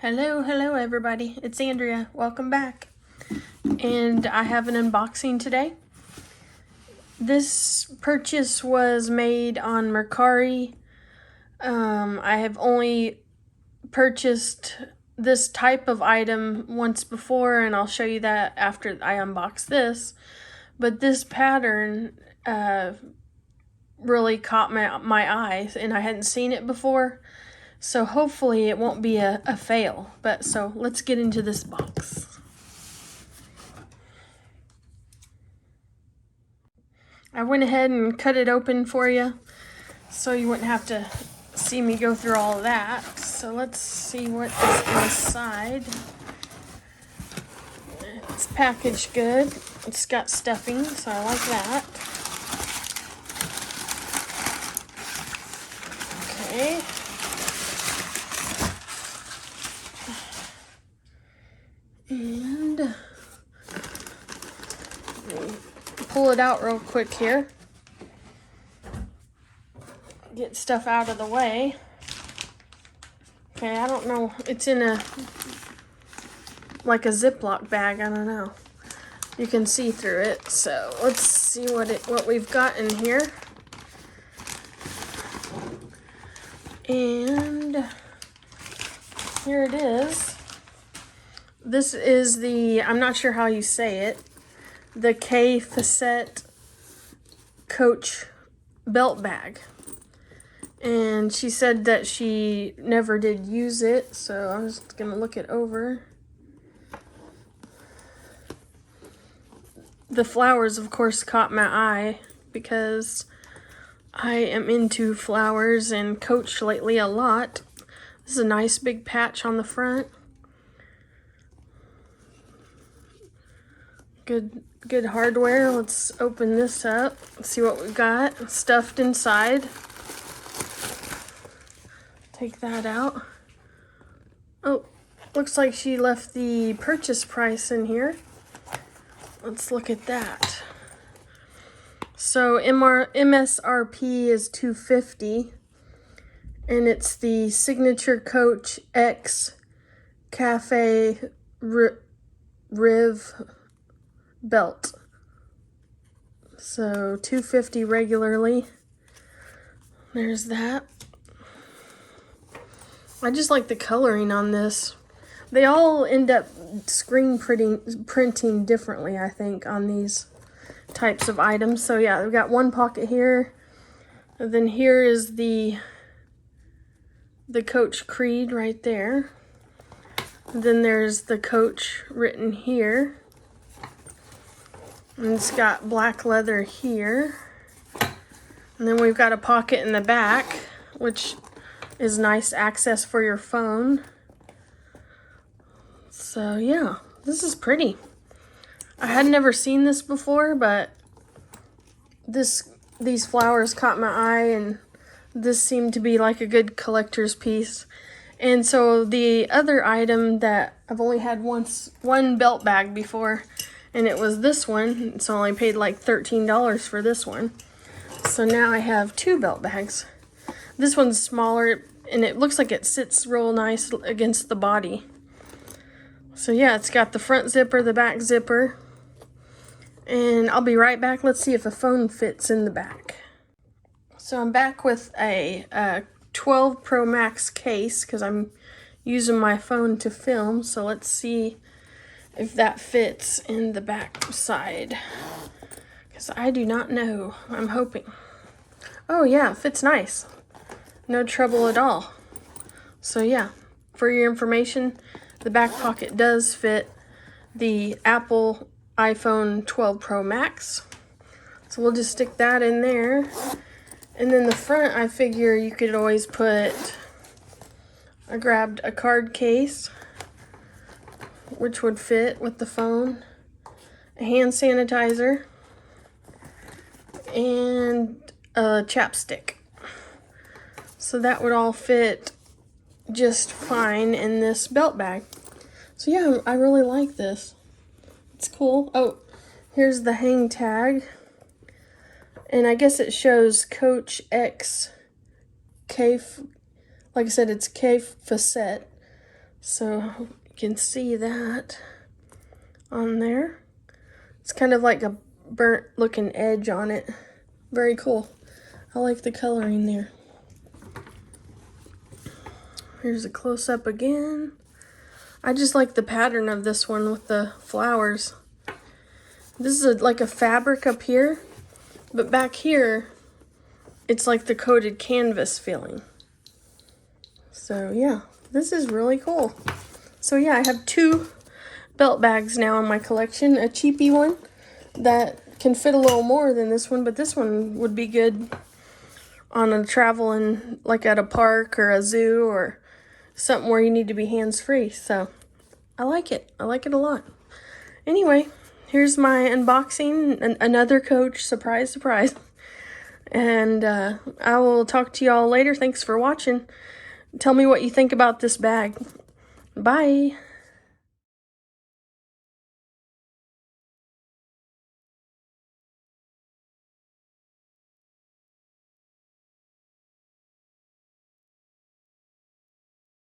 Hello everybody. It's Andrea. Welcome back. And I have an unboxing today. This purchase was made on Mercari. I have only purchased this type of item once before, and I'll show you that after I unbox this. But this pattern really caught my eye, and I hadn't seen it before. So hopefully it won't be a fail. So let's get into this box. I went ahead and cut it open for you so you wouldn't have to see me go through all of that. So let's see what is inside. It's packaged good. It's got stuffing, so I like that. Okay. And pull it out real quick here. Get stuff out of the way. Okay, I don't know. It's in like a Ziploc bag. I don't know. You can see through it. So let's see what we've got in here. And here it is. This is I'm not sure how you say it, the Fassett Coach belt bag. And she said that she never did use it, so I'm just gonna look it over. The flowers, of course, caught my eye because I am into flowers and Coach lately a lot. This is a nice big patch on the front. Good hardware. Let's open this up. Let's see what we've got stuffed inside. Take that out. Oh, looks like she left the purchase price in here. Let's look at that. So MSRP is $250, and it's the Signature Coach X Kaffe Riv belt. So $250 regularly. There's that. I just like the coloring on this. They all end up screen printing differently, I think, on these types of items. So yeah, we've got one pocket here. And then here is the Coach Creed right there. And then there's the Coach written here. And it's got black leather here. And then we've got a pocket in the back, which is nice access for your phone. So yeah, this is pretty. I had never seen this before, but these flowers caught my eye, and this seemed to be like a good collector's piece. And so the other item that I've only had one belt bag before, and it was this one. So I only paid like $13 for this one. So now I have two belt bags. This one's smaller, and it looks like it sits real nice against the body. So yeah, it's got the front zipper, the back zipper. And I'll be right back. Let's see if a phone fits in the back. So I'm back with a 12 Pro Max case because I'm using my phone to film. So let's see if that fits in the back side, because I do not know. I'm hoping. Oh yeah, it fits nice. No trouble at all. So yeah, for your information, the back pocket does fit the Apple iPhone 12 Pro Max. So we'll just stick that in there. And then the front, I figure you could always I grabbed a card case, which would fit with the phone, a hand sanitizer, and a chapstick. So that would all fit just fine in this belt bag. So yeah, I really like this. It's cool. Oh, here's the hang tag. And I guess it shows Coach X Kaffe. Like I said, it's Kaffe Fassett. So you can see that on there. It's kind of like a burnt looking edge on it. Very cool. I like the coloring there. Here's a close-up again. I just like the pattern of this one with the flowers. This is like a fabric up here, but back here, it's like the coated canvas feeling. So yeah, this is really cool. So yeah, I have 2 belt bags now in my collection. A cheapy one that can fit a little more than this one, but this one would be good on a travel in, like at a park or a zoo or something where you need to be hands-free. So I like it. I like it a lot. Anyway, here's my unboxing. Another Coach. Surprise, surprise. And I will talk to y'all later. Thanks for watching. Tell me what you think about this bag. Bye.